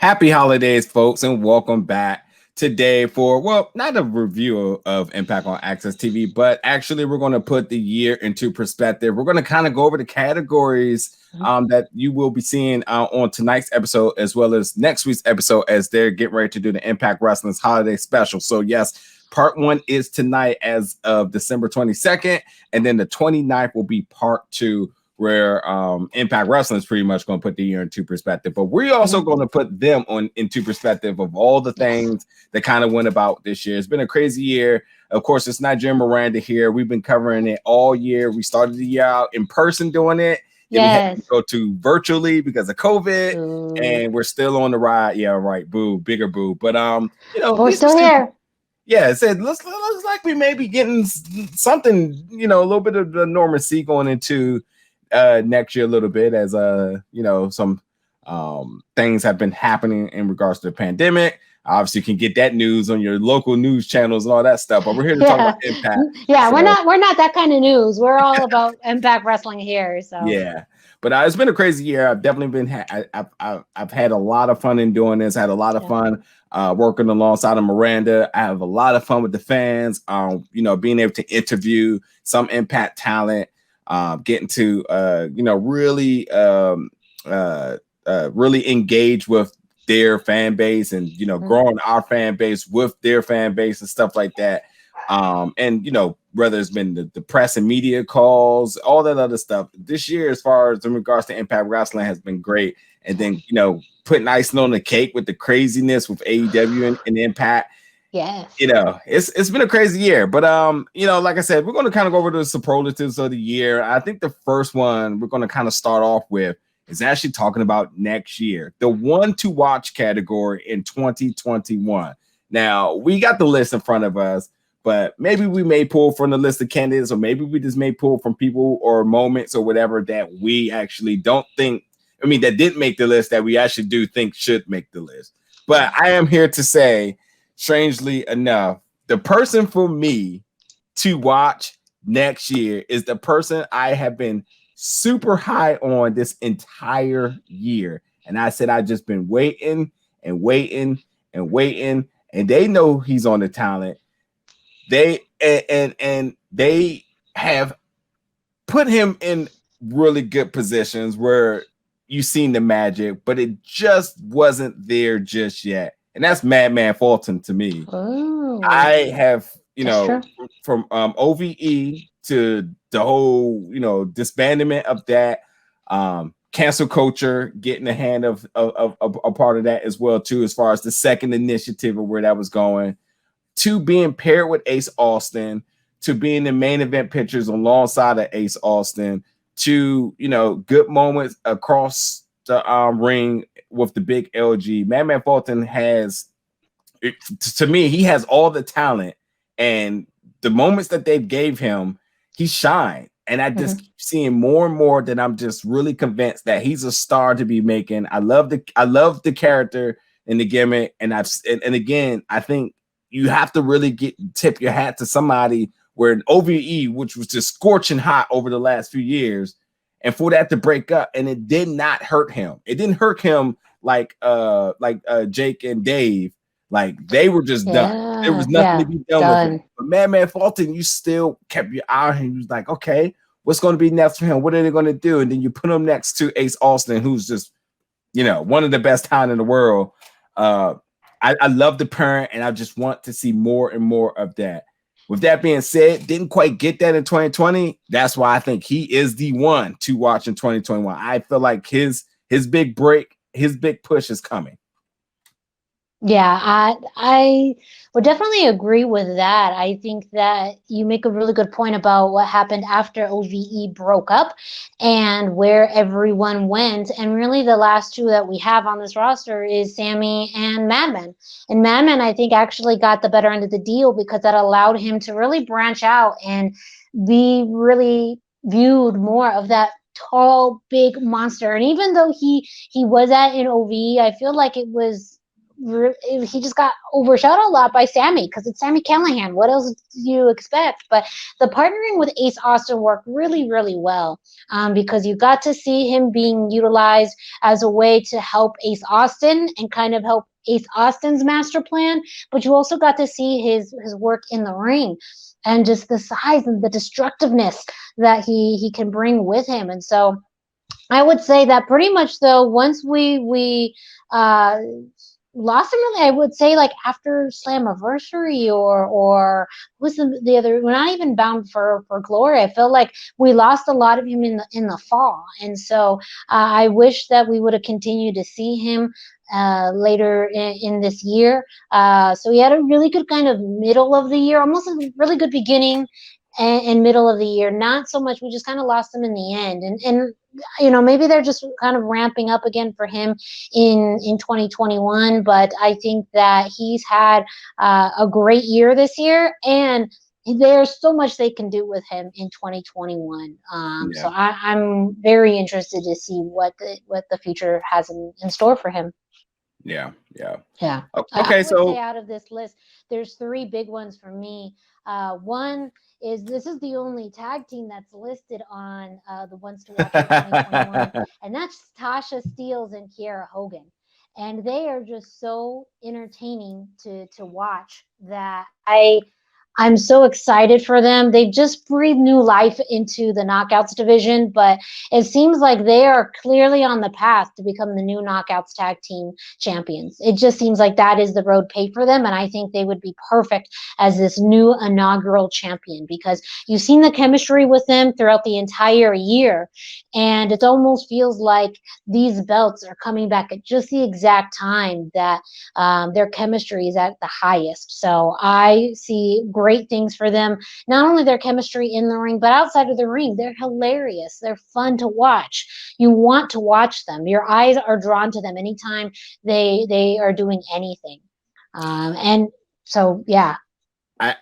Happy holidays, folks, and welcome back today for, well, not a review of Impact on AXS TV, but actually we're going to put the year into perspective. We're going to kind of go over the categories that you will be seeing on tonight's episode, as well as next week's episode, as they're getting ready to do the Impact Wrestling's holiday special. So yes, part one is tonight as of December 22nd, and then the 29th will be part two, where Impact Wrestling is pretty much going to put the year into perspective. But we're also going to put them into perspective of all the things that kind of went about this year. It's been a crazy year. Of course, it's not Jim Miranda here. We've been covering it all year. We started the year out in person doing it. Then we had to go to virtually because of COVID, and we're still on the ride. Yeah, right. Boo, bigger boo. But we're still here. Yeah, it said looks like we may be getting something, a little bit of the normalcy going into next year a little bit, as some things have been happening in regards to the pandemic. Obviously you can get that news on your local news channels and all that stuff, but we're here to talk about Impact. So, we're not that kind of news. We're all about Impact Wrestling here. So yeah, but it's been a crazy year. I've definitely been I've had a lot of fun in doing this. I had a lot of fun working alongside of Miranda. I have a lot of fun with the fans, being able to interview some Impact talent, getting to really engage with their fan base, and growing our fan base with their fan base and stuff like that. And whether it's been the press and media calls, all that other stuff this year, as far as in regards to Impact Wrestling, has been great. And then putting icing on the cake with the craziness with AEW and Impact. Yeah, it's been a crazy year, but like I said, we're going to kind of go over the superlatives of the year. I think the first one we're going to kind of start off with is actually talking about next year, the one to watch category in 2021. Now we got the list in front of us, but maybe we may pull from the list of candidates, or maybe we just may pull from people or moments or whatever that we actually don't think. I mean, that didn't make the list that we actually do think should make the list. But I am here to say, strangely enough, the person for me to watch next year is the person I have been super high on this entire year. And I said, I've just been waiting and waiting and waiting. And they know he's on the talent. They and they have put him in really good positions where you've seen the magic, but it just wasn't there just yet. And that's Madman Fulton to me. Oh, I have, from OVE to the whole, disbandment of that, cancel culture, getting a hand of a part of that as well too, as far as the second initiative of where that was going, to being paired with Ace Austin, to being the main event pictures alongside of Ace Austin, to good moments across the ring with the big LG. Madman Fulton has, to me, he has all the talent, and the moments that they gave him, he shined. And I just keep seeing more and more that I'm just really convinced that he's a star to be making. I love the character and the gimmick, and again, I think you have to really tip your hat to somebody where an OVE, which was just scorching hot over the last few years, and for that to break up, and it did not hurt him. It didn't hurt him like Jake and Dave. Like, they were just done. There was nothing to be done with it. But Madman Fulton, you still kept your eye on him. He was like, okay, what's going to be next for him? What are they going to do? And then you put him next to Ace Austin, who's just, one of the best talent in the world. I love the parent, and I just want to see more and more of that. With that being said, didn't quite get that in 2020. That's why I think he is the one to watch in 2021. I feel like his big break, his big push is coming. Yeah, I would definitely agree with that. I think that you make a really good point about what happened after OVE broke up and where everyone went. And really the last two that we have on this roster is Sammy and Madman. And Madman, I think, actually got the better end of the deal because that allowed him to really branch out and be really viewed more of that tall, big monster. And even though he was in OVE, I feel like it was he just got overshadowed a lot by Sammy because it's Sammy Callahan. What else do you expect? But the partnering with Ace Austin worked really, really well, because you got to see him being utilized as a way to help Ace Austin and kind of help Ace Austin's master plan, but you also got to see his work in the ring and just the size and the destructiveness that he can bring with him. And so I would say that pretty much though, once we uh lost him, really, I would say like after Slammiversary or who's the other, we're not even Bound for Glory. I feel like we lost a lot of him in the fall. And so I wish that we would have continued to see him later in this year. So he had a really good kind of middle of the year, almost a really good beginning and middle of the year. Not so much, we just kind of lost him in the end. And maybe they're just kind of ramping up again for him in 2021. But I think that he's had a great year this year, and there's so much they can do with him in 2021. So I'm very interested to see what the future has in store for him. Yeah. Okay, I would say out of this list, there's three big ones for me. One is this is the only tag team that's listed on the ones to watch in 2021, and that's Tasha Steelz and Kiera Hogan. And they are just so entertaining to watch that I'm so excited for them. They've just breathed new life into the Knockouts division, but it seems like they are clearly on the path to become the new Knockouts tag team champions. It just seems like that is the road paved for them, and I think they would be perfect as this new inaugural champion because you've seen the chemistry with them throughout the entire year, and it almost feels like these belts are coming back at just the exact time that their chemistry is at the highest. So I see great things for them. Not only their chemistry in the ring, but outside of the ring, they're hilarious. They're fun to watch. You want to watch them. Your eyes are drawn to them anytime they are doing anything. And so, yeah.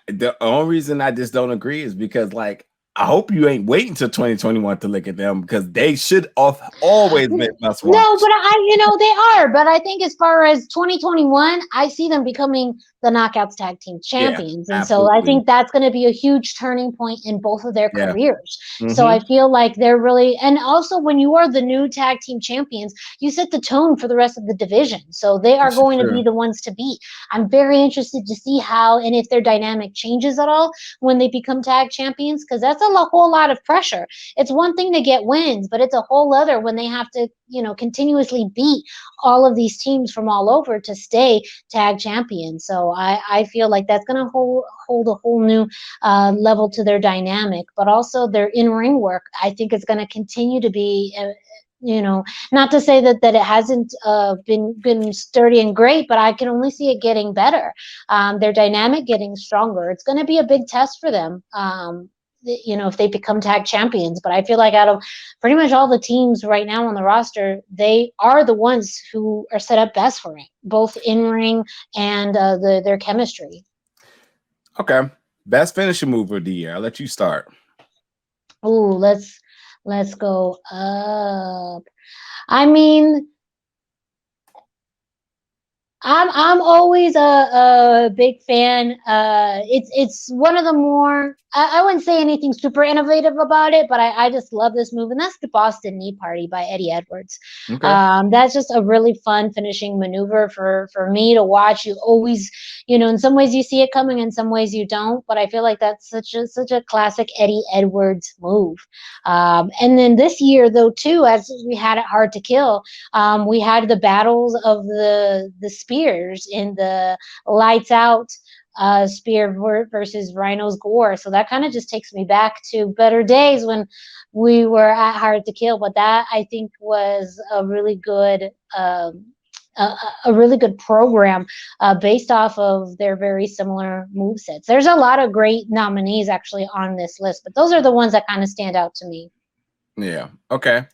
The only reason I just don't agree is because, like, I hope you ain't waiting until 2021 to look at them because they should always be must watch. No, but they are. But I think as far as 2021, I see them becoming the Knockouts Tag Team Champions. And so I think that's going to be a huge turning point in both of their careers. So I feel like they're really, and also when you are the new Tag Team Champions, you set the tone for the rest of the division. So they are going to be the ones to beat. I'm very interested to see how and if their dynamic changes at all when they become Tag Champions, because that's a whole lot of pressure. It's one thing to get wins, but it's a whole other when they have to, continuously beat all of these teams from all over to stay tag champions. So I feel like that's going to hold a whole new level to their dynamic, but also their in-ring work. I think it's going to continue to be not to say that it hasn't been sturdy and great, but I can only see it getting better. Their dynamic getting stronger. It's going to be a big test for them. If they become tag champions. But I feel like out of pretty much all the teams right now on the roster, they are the ones who are set up best for it, both in ring and their chemistry. Okay, best finishing move of the year. I'll let you start. Oh, let's go up. I mean, I'm always a big fan. It's one of the more, I wouldn't say anything super innovative about it, but I just love this move, and that's the Boston Knee Party by Eddie Edwards. Okay. That's just a really fun finishing maneuver for me to watch. You always, in some ways you see it coming, in some ways you don't, but I feel like that's such a classic Eddie Edwards move. And then this year though too, as we had it Hard to Kill, we had the battles of the spears in the Lights Out spear versus Rhino's gore. So that kind of just takes me back to better days when we were at Hard to Kill. But that I think was a really good a really good program based off of their very similar movesets. There's a lot of great nominees actually on this list, but those are the ones that kind of stand out to me. Yeah. Okay.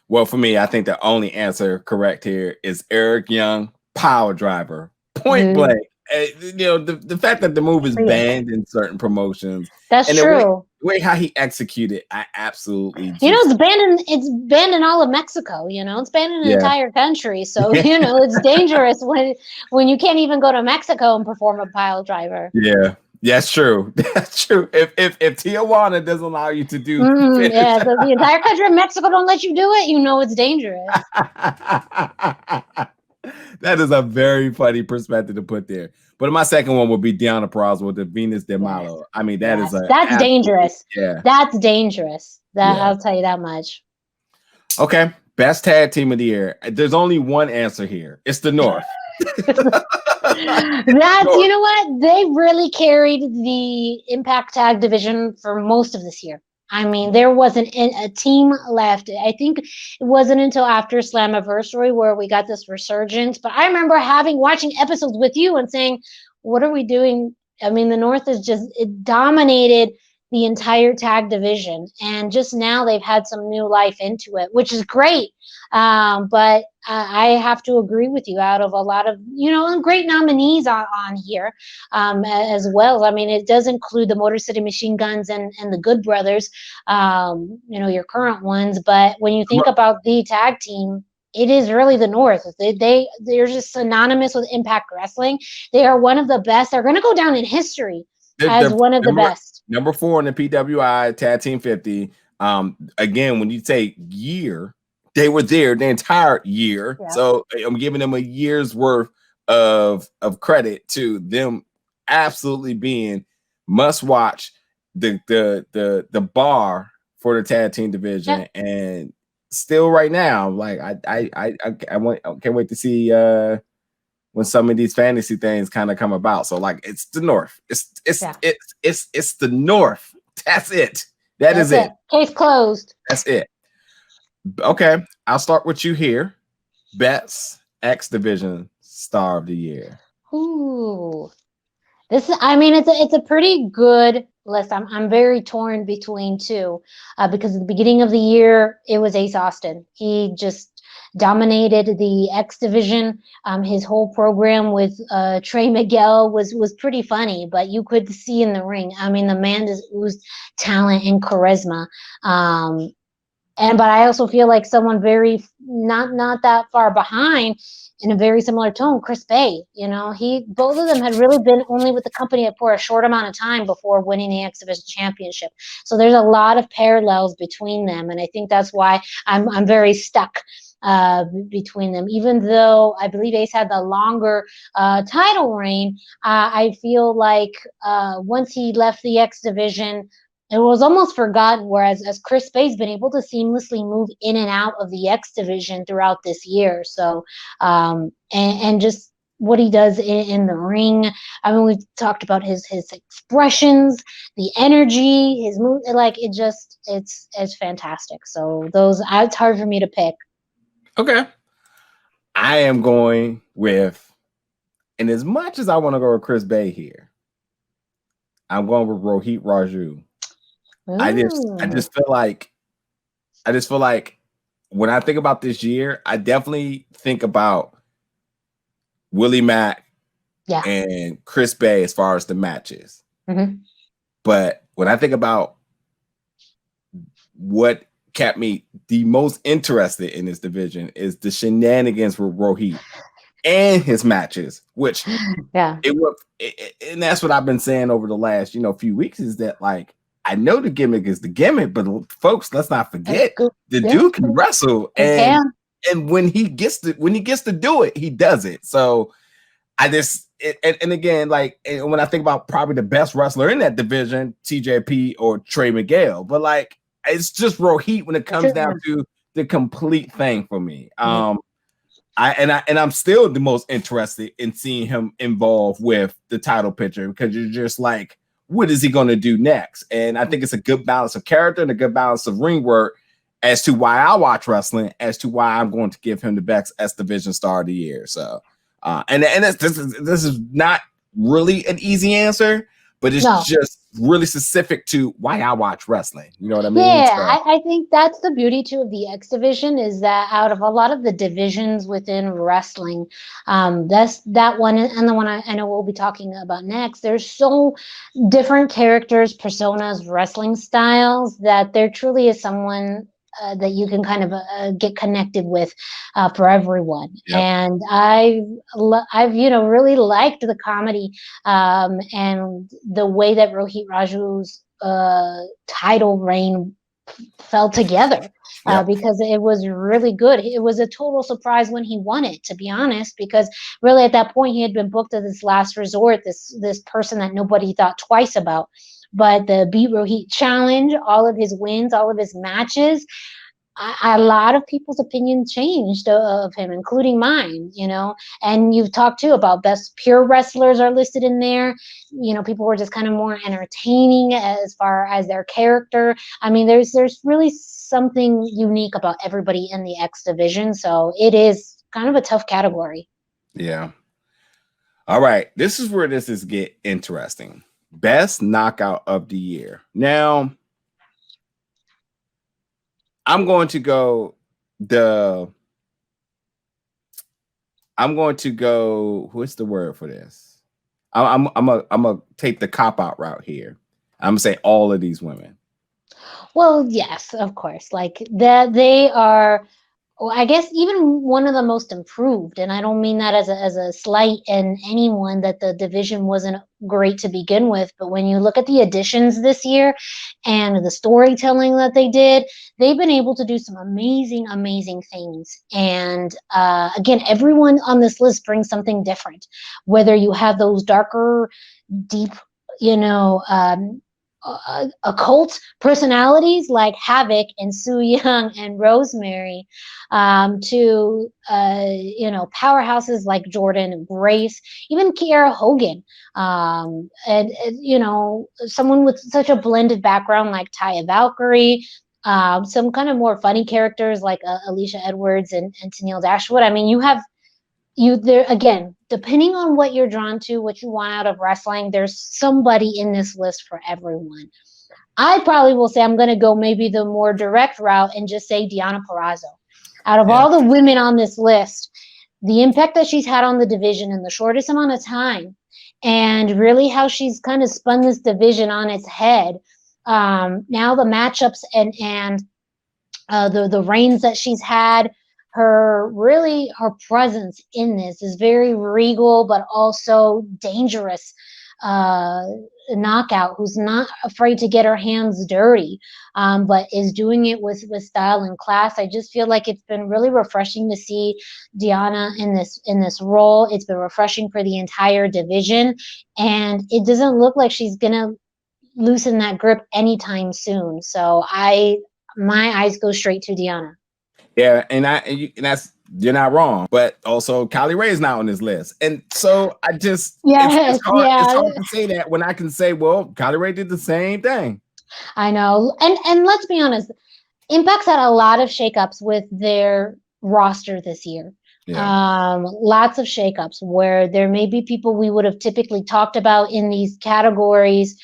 Well, for me, I think the only answer correct here is Eric Young, Power Driver, point blank. the fact that the move is banned in certain promotions. That's and true. The way how he executed, I absolutely it's banned in all of Mexico, it's banned in an entire country. So, it's dangerous when you can't even go to Mexico and perform a pile driver. Yeah. That's true. That's true. If Tijuana doesn't allow you to do the entire country of Mexico don't let you do it, it's dangerous. That is a very funny perspective to put there. But my second one would be Deonna Purrazzo with the Venus de Malo. I mean, that's dangerous. Yeah, that's dangerous. I'll tell you that much. Okay, best tag team of the year. There's only one answer here. It's the North. You know what? They really carried the Impact Tag division for most of this year. I mean, there wasn't a team left. I think it wasn't until after Slammiversary where we got this resurgence. But I remember watching episodes with you and saying, what are we doing? I mean, the North it dominated the entire tag division. And just now they've had some new life into it, which is great. But I have to agree with you. Out of a lot of, great nominees on here as well. I mean, it does include the Motor City Machine Guns and the Good Brothers, your current ones. But when you think about the tag team, it is really the North. They're just synonymous with Impact Wrestling. They are one of the best. They're going to go down in history as one of the best. Number 4 in the PWI Tag Team 50. Again, when you say year, they were there the entire year. Yeah. So I'm giving them a year's worth of credit to them absolutely being must watch the bar for the tag team division. Yeah. And still right now, like I can't wait to see when some of these fantasy things kind of come about. So like it's the North. It's the North. That's it. That's it. Case closed. That's it. Okay, I'll start with you here. Best X Division Star of the Year. Ooh, it's a pretty good list. I'm very torn between two because at the beginning of the year it was Ace Austin. He just dominated the X Division. His whole program with Trey Miguel was pretty funny, but you could see in the ring. I mean, the man just oozed talent and charisma. But I also feel like someone very not that far behind in a very similar tone, Chris Bay. Both of them had really been only with the company for a short amount of time before winning the X Division Championship. So there's a lot of parallels between them, and I think that's why I'm very stuck between them. Even though I believe Ace had the longer title reign, I feel like once he left the X Division, it was almost forgotten, whereas as Chris Bay's been able to seamlessly move in and out of the X Division throughout this year. So, and just what he does in the ring. I mean, we've talked about his expressions, the energy, his move, it's fantastic. So it's hard for me to pick. Okay. I am going with, and as much as I want to go with Chris Bay here, I'm going with Rohit Raju. I just feel like when I think about this year, I definitely think about Willie Mack and Chris Bay as far as the matches. Mm-hmm. But when I think about what kept me the most interested in this division is the shenanigans with Rohit and his matches, which and that's what I've been saying over the last few weeks is that like I know the gimmick is the gimmick, but folks, let's not forget the dude can wrestle, and when he gets to do it, he does it. So I just and again, like when I think about probably the best wrestler in that division, TJP or Trey Miguel, but like it's just Rohit when it comes down to the complete thing for me. I'm still the most interested in seeing him involved with the title picture because you're just like, what is he going to do next? And I think it's a good balance of character and a good balance of ring work as to why I watch wrestling, as to why I'm going to give him the best X Division Star of the Year. So, this is not really an easy answer, but it's No. just really specific to why I watch wrestling. You know what I mean? Yeah, So, I think that's the beauty too of the X division is that out of a lot of the divisions within wrestling, that's that one and the one I know we'll be talking about next. There's so different characters, personas, wrestling styles that there truly is someone that you can kind of get connected with for everyone. yep. And I've really liked the comedy and the way that Rohit Raju's title reign fell together Yep. because it was really good. It was a total surprise when he won it, to be honest, because really at that point he had been booked as this last resort, this person that nobody thought twice about. But the Beat Rohit challenge, all of his wins, all of his matches, a lot of people's opinion changed of him, including mine, and you've talked too about best pure wrestlers are listed in there. People were just kind of more entertaining as far as their character. I mean, there's really something unique about everybody in the X division. So it is kind of a tough category. Yeah. All right. This is where this is get interesting. Best knockout of the year. Now, I'm going to go what's the word for this? I'm gonna take the cop out route here. I'm gonna say all of these women. Well, yes, of course. Like that they are. Well, I guess even one of the most improved, and I don't mean that as a slight in anyone that the division wasn't great to begin with, but when you look at the additions this year and the storytelling that they did, they've been able to do some amazing, amazing things. And again, everyone on this list brings something different. Whether you have those darker, deep, occult personalities like Havoc and Su Young and Rosemary, to powerhouses like Jordan and Grace, even Kiera Hogan, and someone with such a blended background like Taya Valkyrie. Some kind of more funny characters like Alicia Edwards and Tennille Dashwood. I mean, you there again, depending on what you're drawn to, what you want out of wrestling, there's somebody in this list for everyone. I probably will say I'm going to go maybe the more direct route and just say Deonna Purrazzo. Out of all the women on this list, the impact that she's had on the division in the shortest amount of time, and really how she's kind of spun this division on its head. Now the matchups and the reigns that she's had, her presence in this is very regal but also dangerous knockout who's not afraid to get her hands dirty, but is doing it with style and class. I just feel like it's been really refreshing to see Deonna in this role. It's been refreshing for the entire division, and it doesn't look like she's gonna loosen that grip anytime soon. So my eyes go straight to Deonna. Yeah, and that's you're not wrong, but also Kylie Ray is not on this list, and so I just it's hard to say that when I can say, well, Kylie Ray did the same thing. I know, and let's be honest, Impact's had a lot of shakeups with their roster this year. Yeah. Lots of shakeups where there may be people we would have typically talked about in these categories,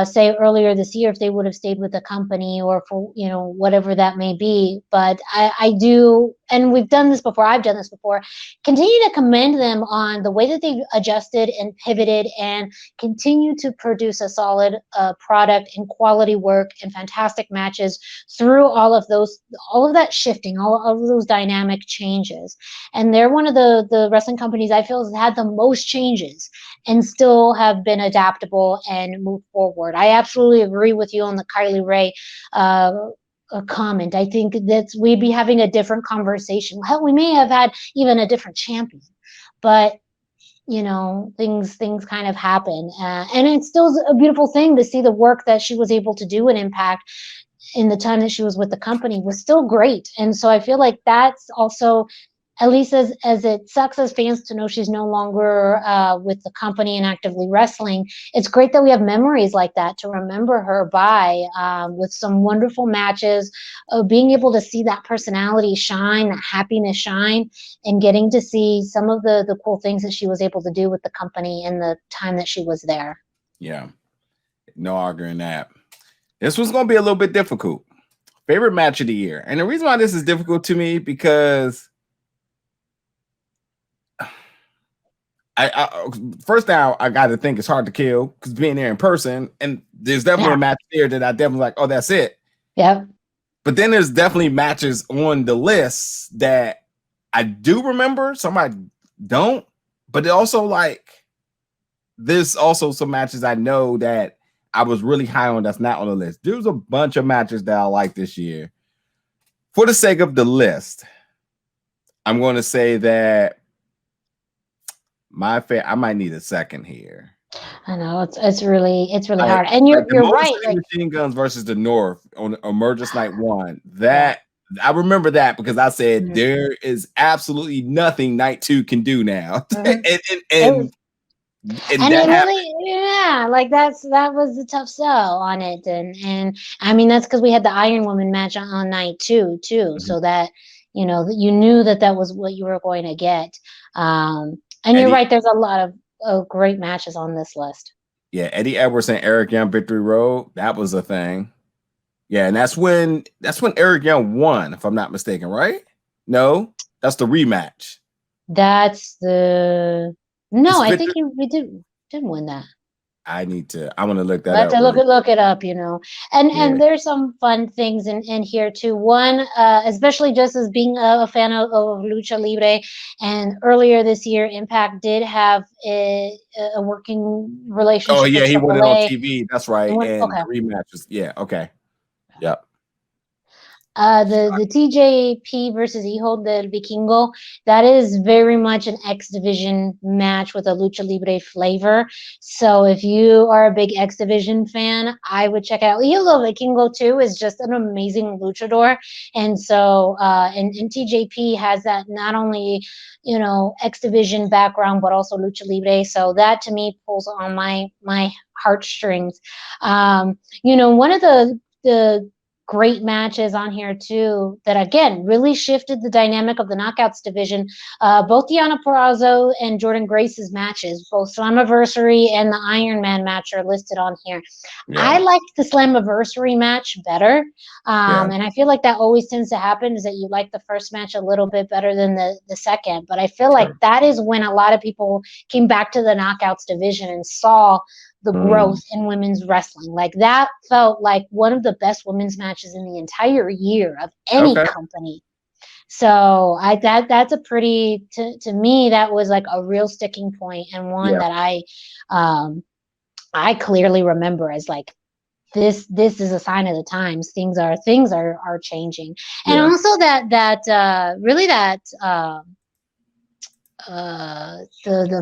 say earlier this year if they would have stayed with the company or for whatever that may be. But I do, and we've done this before, I've done this before, continue to commend them on the way that they've adjusted and pivoted and continue to produce a solid product and quality work and fantastic matches through all of that shifting, all of those dynamic changes. And they're one of the wrestling companies I feel has had the most changes and still have been adaptable and moved forward. I absolutely agree with you on the Kylie Ray comment. I think that we'd be having a different conversation. Hell, we may have had even a different champion, but things kind of happen, and it's still a beautiful thing to see the work that she was able to do in Impact in the time that she was with the company was still great. And so I feel like that's also, at least as it sucks as fans to know she's no longer with the company and actively wrestling, it's great that we have memories like that to remember her by, with some wonderful matches, being able to see that personality shine, that happiness shine, and getting to see some of the cool things that she was able to do with the company in the time that she was there. Yeah. No arguing that. This one's going to be a little bit difficult. Favorite match of the year. And the reason why this is difficult to me because I first now I got to think it's hard to kill because being there in person, and there's definitely a match there that I definitely like, oh, that's it. Yeah. But then there's definitely matches on the list that I do remember, some I don't. But it also like there's also some matches I know that I was really high on that's not on the list. There's a bunch of matches that I like this year. For the sake of the list, I'm going to say that I might need a second here. I know it's really hard, and you're right. Like Machine Guns versus the North on Emergence Night 1. That I remember that because I said there is absolutely nothing Night 2 can do now, and it really, like that was the tough sell on it, and I mean that's because we had the Iron Woman match on Night 2 too, so that you knew that was what you were going to get. And you're right. There's a lot of great matches on this list. Yeah, Eddie Edwards and Eric Young Victory Road. That was a thing. Yeah, and that's when Eric Young won, if I'm not mistaken, right? No, that's the rematch. That's the I think we did win that. I want to look that up. Look it up, and there's some fun things in here too. One, especially just as being a fan of Lucha Libre, and earlier this year, Impact did have a working relationship. Oh yeah, he went on TV. That's right. And rematches. Yeah. Okay. Yep. The TJP versus Hijo del Vikingo, that is very much an X Division match with a Lucha Libre flavor. So if you are a big X Division fan, I would check out. Hijo del Vikingo too is just an amazing luchador, and so and TJP has that not only X Division background but also Lucha Libre. So that to me pulls on my heartstrings. One of the great matches on here too that again really shifted the dynamic of the Knockouts division. Both Deonna Purrazzo and Jordynne Grace's matches, both Slammiversary and the Iron Man match, are listed on here. I liked the Slammiversary match better, and I feel like that always tends to happen, is that you like the first match a little bit better than the second. But I feel like that is when a lot of people came back to the Knockouts division and saw the growth in women's wrestling. Like that felt like one of the best women's matches in the entire year of any company. So that's a pretty, to me, that was like a real sticking point, and one that I clearly remember as like, this is a sign of the times. Things are changing. And also the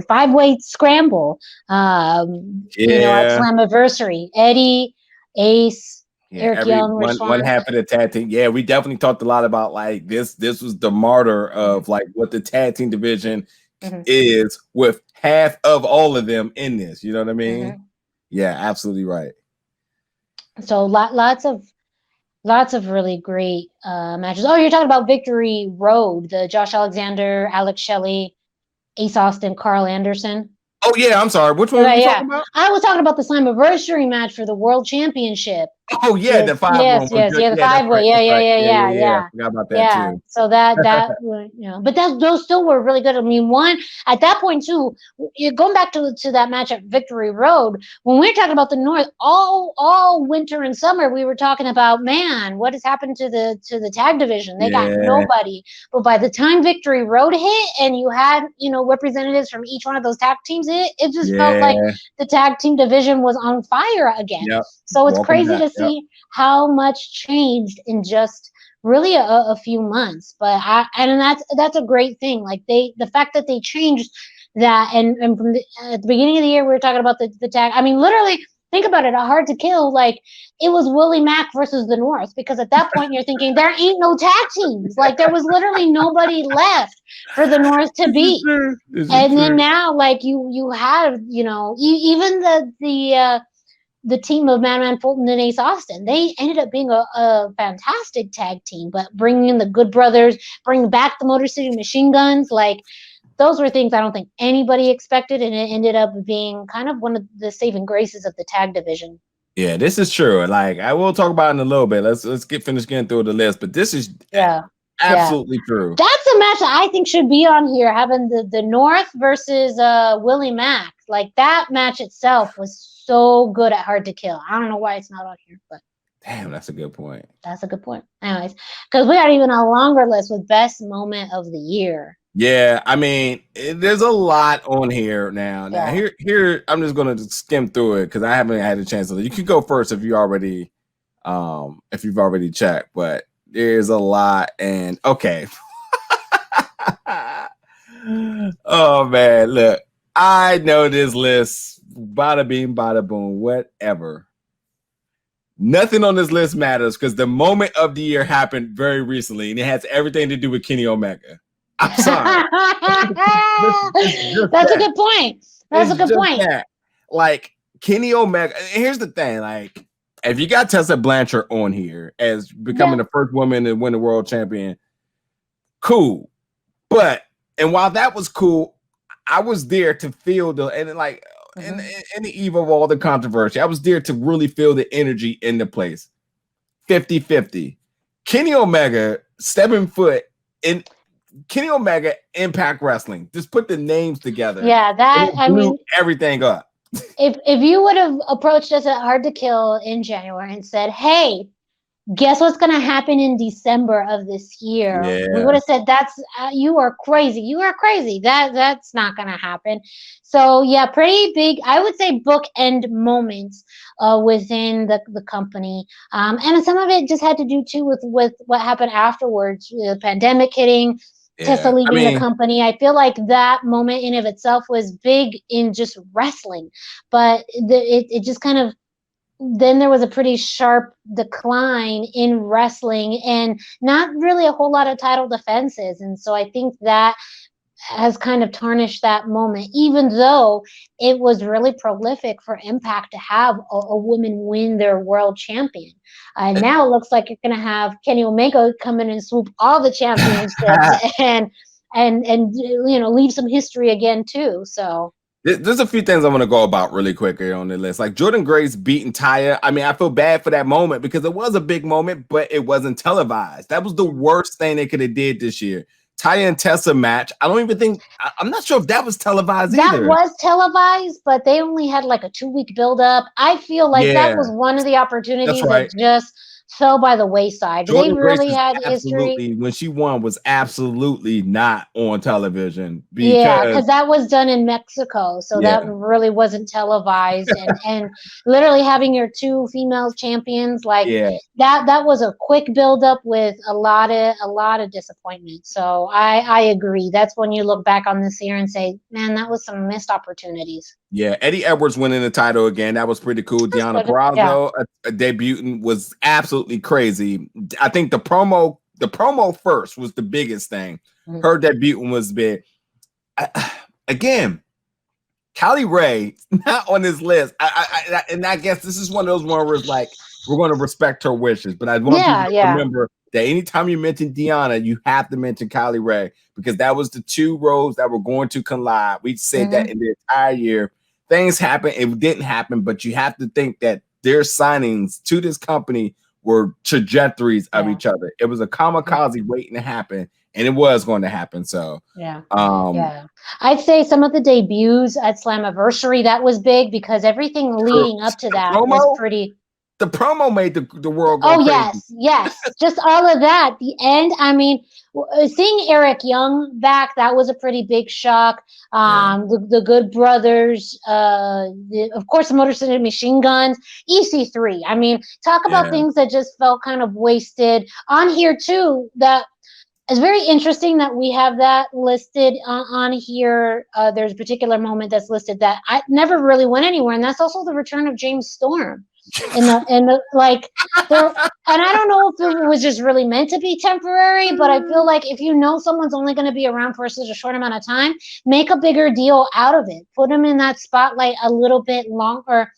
5-way scramble, at Slammiversary, Eddie, Ace, Eric Young, one half of the tag team. Yeah, we definitely talked a lot about like this was the martyr of like what the tag team division is, with half of all of them in this. You know what I mean? Yeah, absolutely right. So lots of really great matches. Oh, you're talking about Victory Road, the Josh Alexander, Alex Shelley, Ace Austin, Carl Anderson. Oh yeah, I'm sorry. Which one were you talking about? I was talking about the Slammiversary match for the World Championship. Oh yeah, the 5-way. The 5-way. Yeah. I forgot about that too. So that but those still were really good. I mean, one at that point too. You're going back to that match at Victory Road. When we were talking about the North, all winter and summer, we were talking about, man, what has happened to the tag division? They got nobody. But by the time Victory Road hit, and you had representatives from each one of those tag teams, it just felt like the tag team division was on fire again. So it's crazy to see how much changed in just really a few months. But that's a great thing. Like the fact that they changed that, and from at the beginning of the year we were talking about the tag. I mean, literally think about it. A Hard to Kill, like it was Willie Mack versus the North, because at that point you're thinking there ain't no tag teams. Like there was literally nobody left for the North to beat. And then now, like you have even the team of Madman Fulton and Ace Austin, they ended up being a fantastic tag team. But bringing in the Good Brothers, bringing back the Motor City Machine Guns, like those were things I don't think anybody expected, and it ended up being kind of one of the saving graces of the tag division. Yeah, this is true. Like I will talk about it in a little bit. Let's get finished getting through the list. But this is absolutely true. That's a match that I think should be on here. Having the North versus Willie Mack. Like that match itself was so good at Hard to Kill. I don't know why it's not on here, but damn, that's a good point. That's a good point. Anyways, because we got even a longer list with best moment of the year. Yeah, I mean, there's a lot on here now. Now here, I'm just gonna skim through it because I haven't had a chance to. You can go first if you've already checked, but there's a lot. And okay, oh man, look, I know this list. Bada bing, bada boom, whatever. Nothing on this list matters because the moment of the year happened very recently, and it has everything to do with Kenny Omega. I'm sorry. That's a good point. That's a good point. That. Like Kenny Omega. Here's the thing: like, if you got Tessa Blanchard on here as becoming the first woman to win the world champion, cool. But while that was cool, I was there to feel in the eve of all the controversy, I was there to really feel the energy in the place. 50-50. Kenny Omega, 7 foot in. Kenny Omega, Impact Wrestling. Just put the names together. Yeah, that I mean everything up. If you would have approached us at Hard to Kill in January and said, "Hey, guess what's going to happen in December of this year?" We would have said, "That's you are crazy. You are crazy. That's not going to happen." So yeah, pretty big. I would say bookend moments within the company, and some of it just had to do too with what happened afterwards. The pandemic hitting. Tessa leaving the company. I feel like that moment in of itself was big in just wrestling, but it just kind of, then there was a pretty sharp decline in wrestling and not really a whole lot of title defenses. And so I think that has kind of tarnished that moment, even though it was really prolific for Impact to have a woman win their world champion. And now it looks like you're going to have Kenny Omega come in and swoop all the championships and leave some history again too. So there's a few things I want to go about really quick here on the list. Like Jordynne Grace beating Taya. I mean, I feel bad for that moment because it was a big moment, but it wasn't televised. That was the worst thing they could have did this year. Taya and Tessa match. I don't even think, I'm not sure if that was televised either. That was televised, but they only had like a 2-week buildup. I feel like that was one of the opportunities that just fell by the wayside. They really had history. When she won was absolutely not on television. Because that was done in Mexico. So that really wasn't televised. and literally having your 2 female champions, like that was a quick buildup with a lot of disappointment. So I agree. That's when you look back on this year and say, man, that was some missed opportunities. Yeah, Eddie Edwards winning the title again. That was pretty cool. Deonna Purrazzo debuting was absolutely crazy. I think the promo first was the biggest thing. Her debuting was big. Again, Kylie Ray not on this list. I guess this is one of those ones where it's like we're going to respect her wishes. But I want people to remember that anytime you mention Deonna, you have to mention Kylie Ray because that was the 2 roads that were going to collide. We said that in the entire year. Things happen. It didn't happen, but you have to think that their signings to this company were trajectories of each other. It was a kamikaze waiting to happen, and it was going to happen. So I'd say some of the debuts at Slammiversary, that was big because everything leading up to that was pretty. The promo made the world go crazy. Yes. Just all of that. The end, I mean, seeing Eric Young back, that was a pretty big shock. The Good Brothers, of course, the Motor City Machine Guns, EC3. I mean, talk about things that just felt kind of wasted. On here, too, that it's very interesting that we have that listed on here. There's a particular moment that's listed that I never really went anywhere, and that's also the return of James Storm. And I don't know if it was just really meant to be temporary, but I feel like if you know someone's only going to be around for such a short amount of time, make a bigger deal out of it. Put them in that spotlight a little bit longer.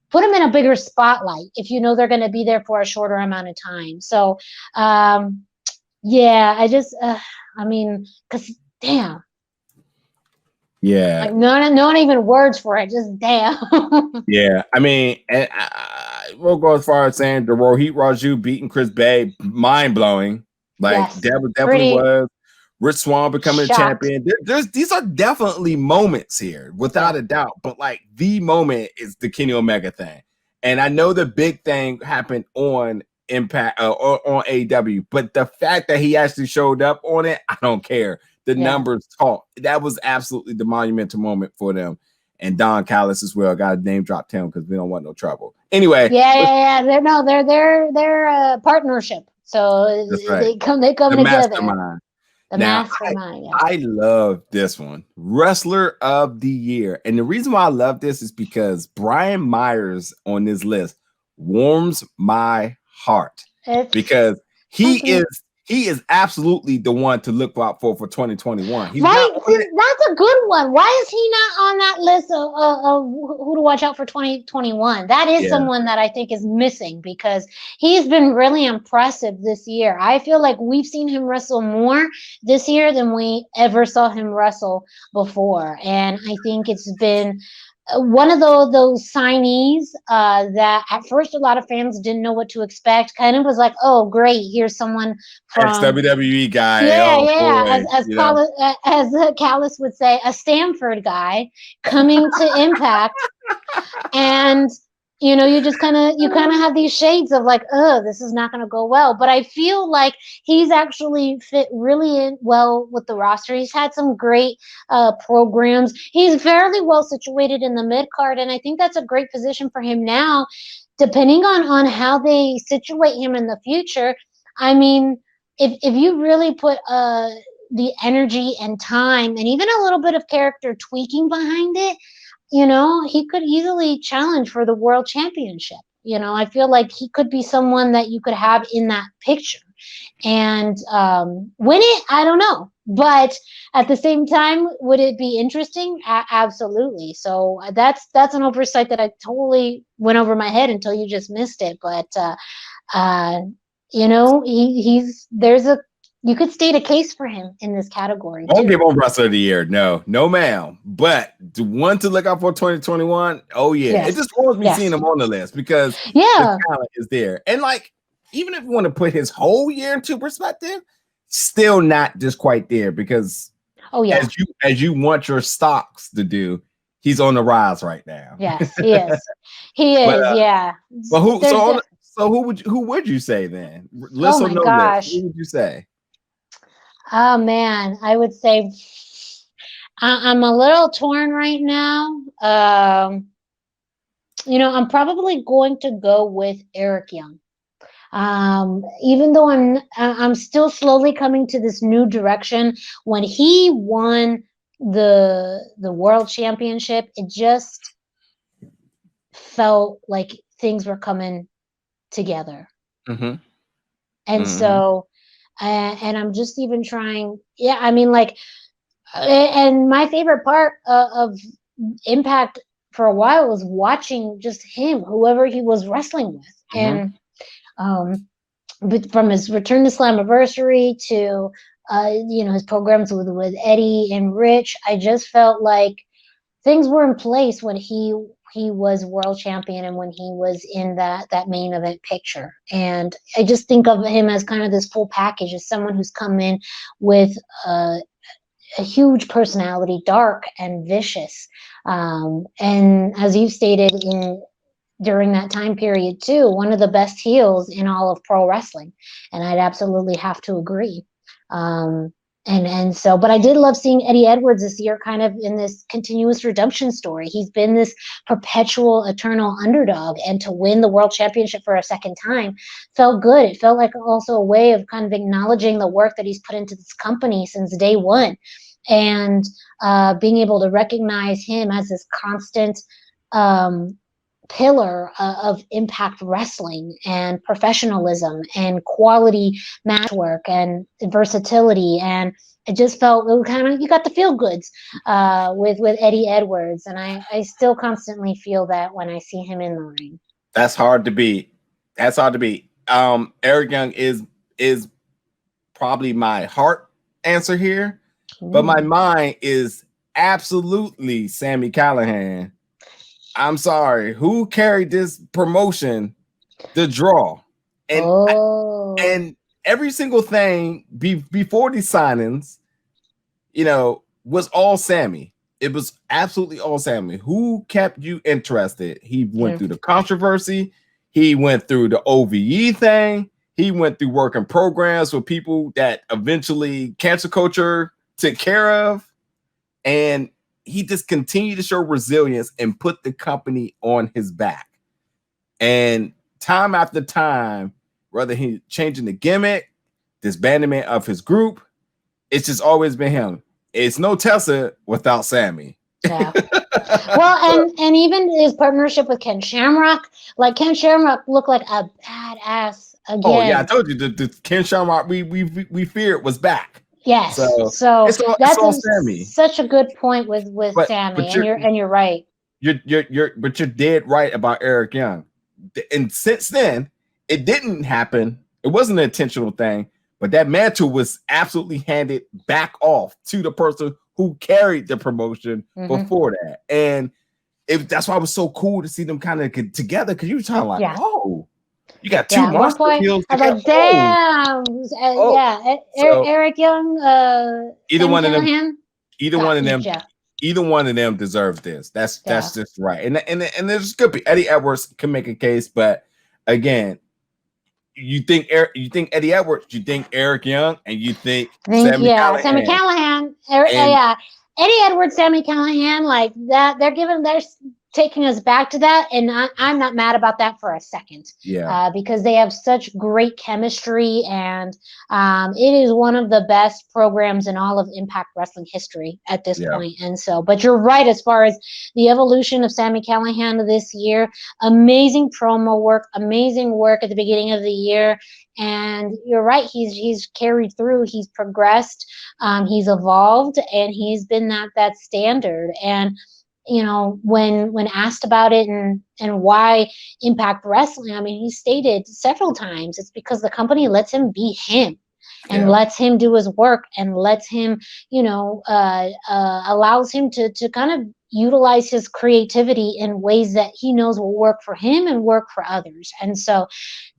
Put them in a bigger spotlight if you know they're going to be there for a shorter amount of time. So, I just, because damn. Yeah. Like not even words for it, just damn. I mean, we'll go as far as saying the Rohit Raju beating Chris Bay, mind blowing. Like that definitely was. Rich Swann becoming a champion. These are definitely moments here, without a doubt. But like the moment is the Kenny Omega thing, and I know the big thing happened on Impact on AEW, but the fact that he actually showed up on it, I don't care. The numbers talk. That was absolutely the monumental moment for them. And Don Callis as well. Got to name drop him because we don't want no trouble. Anyway, They're a partnership, so they come together. Mastermind. The mastermind. I love this one, Wrestler of the Year, and the reason why I love this is because Brian Myers on this list warms my heart because he is absolutely the one to look out for 2021. He's right, that's a good one. Why is he not on that list of who to watch out for 2021? That is someone that I think is missing because he's been really impressive this year. I feel like we've seen him wrestle more this year than we ever saw him wrestle before, and I think it's been one of those signees that at first a lot of fans didn't know what to expect. Kind of was like, oh great, here's someone from WWE guy. As Callis would say, a Stanford guy coming to Impact, and you just kind of have these shades of like, oh, this is not going to go well. But I feel like he's actually fit really well with the roster. He's had some great programs. He's fairly well situated in the mid card, and I think that's a great position for him now, depending on how they situate him in the future. I mean, if you really put the energy and time and even a little bit of character tweaking behind it, he could easily challenge for the world championship. I feel like he could be someone that you could have in that picture and win it. I don't know. But at the same time, would it be interesting? Absolutely. So that's an oversight that I totally went over my head until you just missed it. But, you could state a case for him in this category. Won't give him Wrestler of the Year. No, ma'am. But the one to look out for 2021. Oh yeah, yes. It just warms me seeing him on the list because the talent is there. And like, even if you want to put his whole year into perspective, still not just quite there because as you want your stocks to do, he's on the rise right now. Yes, he is. He is. But who would you say then? List or no list? Who would you say? Oh man, I would say I'm a little torn right now. I'm probably going to go with Eric Young. Even though I'm still slowly coming to this new direction. When he won the world championship, it just felt like things were coming together. Mm-hmm. And so and I'm just even trying. Yeah, I mean, like, and my favorite part of Impact for a while was watching just him, whoever he was wrestling with. And but from his return to Slammiversary to his programs with Eddie and Rich, I just felt like things were in place when he was world champion and when he was in that main event picture. And I just think of him as kind of this full package, as someone who's come in with a huge personality, dark and vicious. And as you stated during that time period too, one of the best heels in all of pro wrestling. And I'd absolutely have to agree. And so, but I did love seeing Eddie Edwards this year kind of in this continuous redemption story. He's been this perpetual, eternal underdog, and to win the world championship for a second time felt good. It felt like also a way of kind of acknowledging the work that he's put into this company since day one, and being able to recognize him as this constant pillar of Impact Wrestling and professionalism and quality match work and versatility. And it just felt kind of, you got the feel goods with Eddie Edwards. And I still constantly feel that when I see him in the ring. That's hard to beat. Eric Young is probably my heart answer here, but my mind is absolutely Sami Callihan. I'm sorry, who carried this promotion the draw, and Oh, and every single thing before these signings, was all Sammy. It was absolutely all Sammy. Who kept you interested? He went through the controversy. He went through the OVE thing. He went through working programs with people that eventually cancel culture took care of. And he just continued to show resilience and put the company on his back. And time after time, whether he changing the gimmick, disbandment of his group, it's just always been him. It's no Tessa without Sammy. Yeah. Well, and even his partnership with Ken Shamrock, like Ken Shamrock looked like a badass again. Oh yeah, I told you the Ken Shamrock we feared was back. Yes. So that's Sammy. Such a good point with Sammy, and you're right. You're dead right about Eric Young. And since then, it didn't happen. It wasn't an intentional thing, but that mantle was absolutely handed back off to the person who carried the promotion before that. And that's why it was so cool to see them kind of get together, because you were talking like, oh, you got two monster heels. I was like, damn. Eric Young, either one of them, either one of them deserves this. That's just right. And there's good be Eddie Edwards can make a case, but again, you think Eddie Edwards, you think Eric Young, and you think Sammy Callahan. Eddie Edwards, Sammy Callahan, like that. They're taking us back to that, and I'm not mad about that for a second. Yeah, because they have such great chemistry, and it is one of the best programs in all of Impact Wrestling history at this point. And so, but you're right as far as the evolution of Sammy Callahan this year. Amazing promo work, amazing work at the beginning of the year. And you're right, he's carried through, he's progressed, he's evolved, and he's been that standard. And when asked about it and why Impact Wrestling, I mean, he stated several times it's because the company lets him be him and lets him do his work and lets him, allows him to kind of utilize his creativity in ways that he knows will work for him and work for others. And so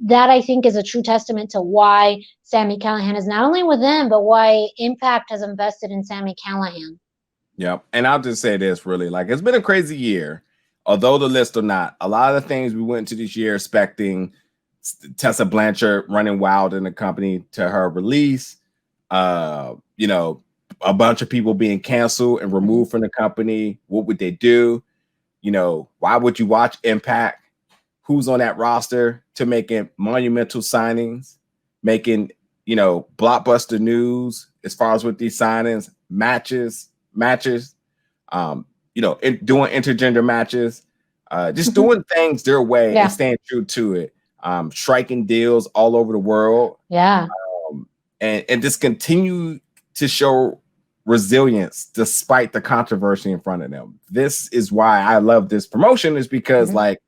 that, I think, is a true testament to why Sammy Callahan is not only with them, but why Impact has invested in Sammy Callahan. Yeah, and I'll just say this really, like, it's been a crazy year, although the list or not. A lot of the things we went into this year expecting, Tessa Blanchard running wild in the company to her release, a bunch of people being canceled and removed from the company. What would they do? Why would you watch Impact? Who's on that roster to making monumental signings, making, blockbuster news as far as with these signings, matches, doing intergender matches, just doing things their way and staying true to it, striking deals all over the world. And just continue to show resilience despite the controversy in front of them. This is why I love this promotion, is because like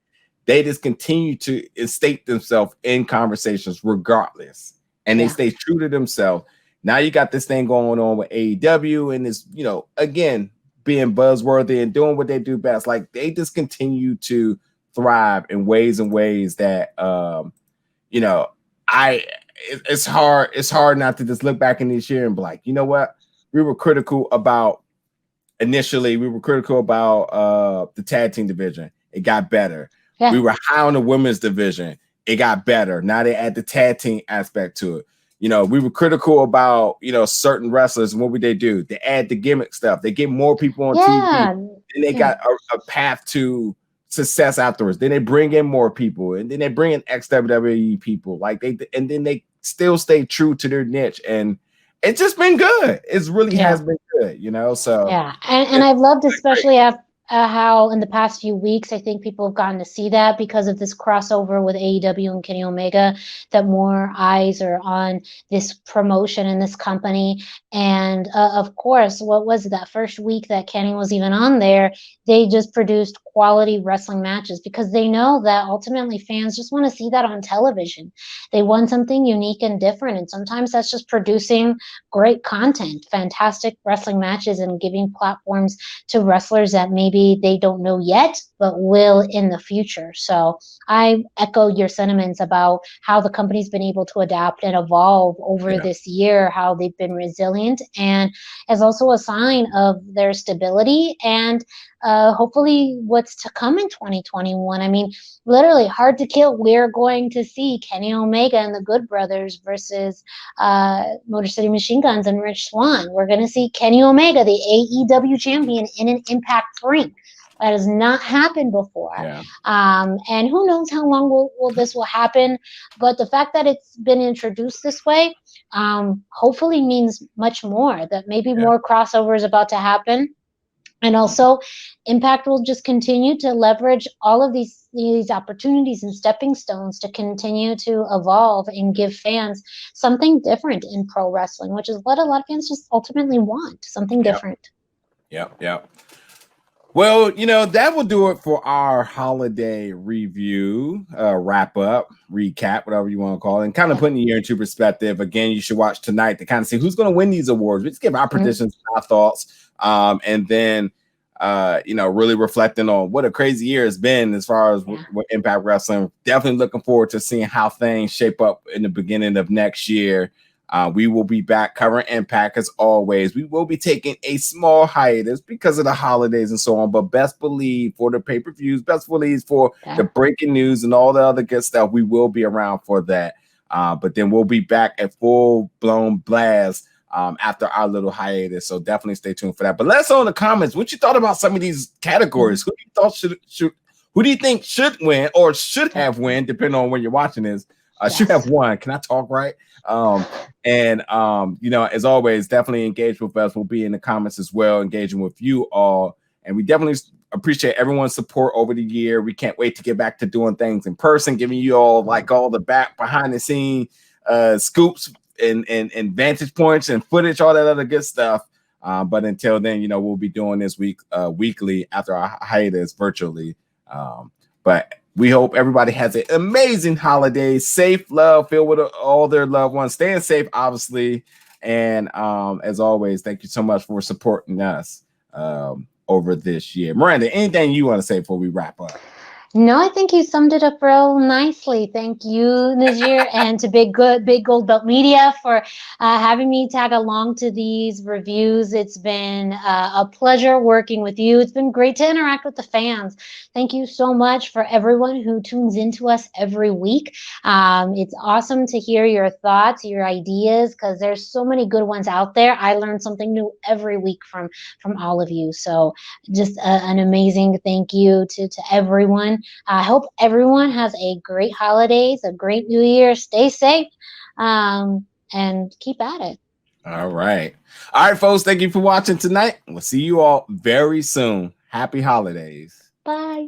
they just continue to state themselves in conversations regardless, and they stay true to themselves. Now you got this thing going on with AEW, and it's, again, being buzzworthy and doing what they do best. Like, they just continue to thrive in ways that, it's hard not to just look back in this year and be like, you know what? We were critical about the tag team division. It got better. Yeah. We were high on the women's division. It got better. Now they add the tag team aspect to it. We were critical about, certain wrestlers, and what would they do? They add the gimmick stuff. They get more people on TV, and they got a path to success afterwards. Then they bring in more people, and then they bring in ex-WWE people. And then they still stay true to their niche, and it's just been good. It's really has been good, So and I've loved, especially after how in the past few weeks, I think people have gotten to see that because of this crossover with AEW and Kenny Omega, that more eyes are on this promotion and this company. And of course, what was that first week that Kenny was even on there, they just produced quality wrestling matches because they know that ultimately fans just want to see that on television. They want something unique and different. And sometimes that's just producing great content, fantastic wrestling matches, and giving platforms to wrestlers that maybe maybe they don't know yet, but will in the future. So I echo your sentiments about how the company's been able to adapt and evolve over this year, how they've been resilient, and as also a sign of their stability and hopefully what's to come in 2021. I mean, literally Hard to Kill, we're going to see Kenny Omega and the Good Brothers versus Motor City Machine Guns and Rich Swann. We're going to see Kenny Omega, the AEW champion, in an Impact ring. That has not happened before. Yeah. And who knows how long will this will happen. But the fact that it's been introduced this way hopefully means much more, that maybe more crossover is about to happen. And also, Impact will just continue to leverage all of these opportunities and stepping stones to continue to evolve and give fans something different in pro wrestling, which is what a lot of fans just ultimately want, something different. Yep. Well, that will do it for our holiday review, wrap up, recap, whatever you want to call it, and kind of putting the year into perspective. Again, you should watch tonight to kind of see who's going to win these awards. We just give our predictions, our thoughts, and then, really reflecting on what a crazy year has been as far as with Impact Wrestling. Definitely looking forward to seeing how things shape up in the beginning of next year. We will be back covering Impact as always. We will be taking a small hiatus because of the holidays and so on, but best believe for the pay-per-views, best believe for the breaking news and all the other good stuff, we will be around for that. But then we'll be back at full-blown blast after our little hiatus. So definitely stay tuned for that. But let us know in the comments what you thought about some of these categories. Who do you thought who do you think should win or should have win, depending on when you're watching this? Should have won. Can I talk right? As always, definitely engage with us. We'll be in the comments as well, engaging with you all. And we definitely appreciate everyone's support over the year. We can't wait to get back to doing things in person, giving you all all the behind the scene scoops and vantage points and footage, all that other good stuff. But until then, we'll be doing this weekly after our hiatus virtually. But we hope everybody has an amazing holiday, safe, love, filled with all their loved ones, staying safe, obviously. And as always, thank you so much for supporting us over this year. Miranda, anything you want to say before we wrap up? No, I think you summed it up real nicely. Thank you, Najir, and to Big Gold Belt Media for having me tag along to these reviews. It's been a pleasure working with you. It's been great to interact with the fans. Thank you so much for everyone who tunes into us every week. It's awesome to hear your thoughts, your ideas, because there's so many good ones out there. I learn something new every week from all of you. So just an amazing thank you to everyone. I hope everyone has a great holidays, a great new year. Stay safe and keep at it. All right, folks. Thank you for watching tonight. We'll see you all very soon. Happy holidays. Bye.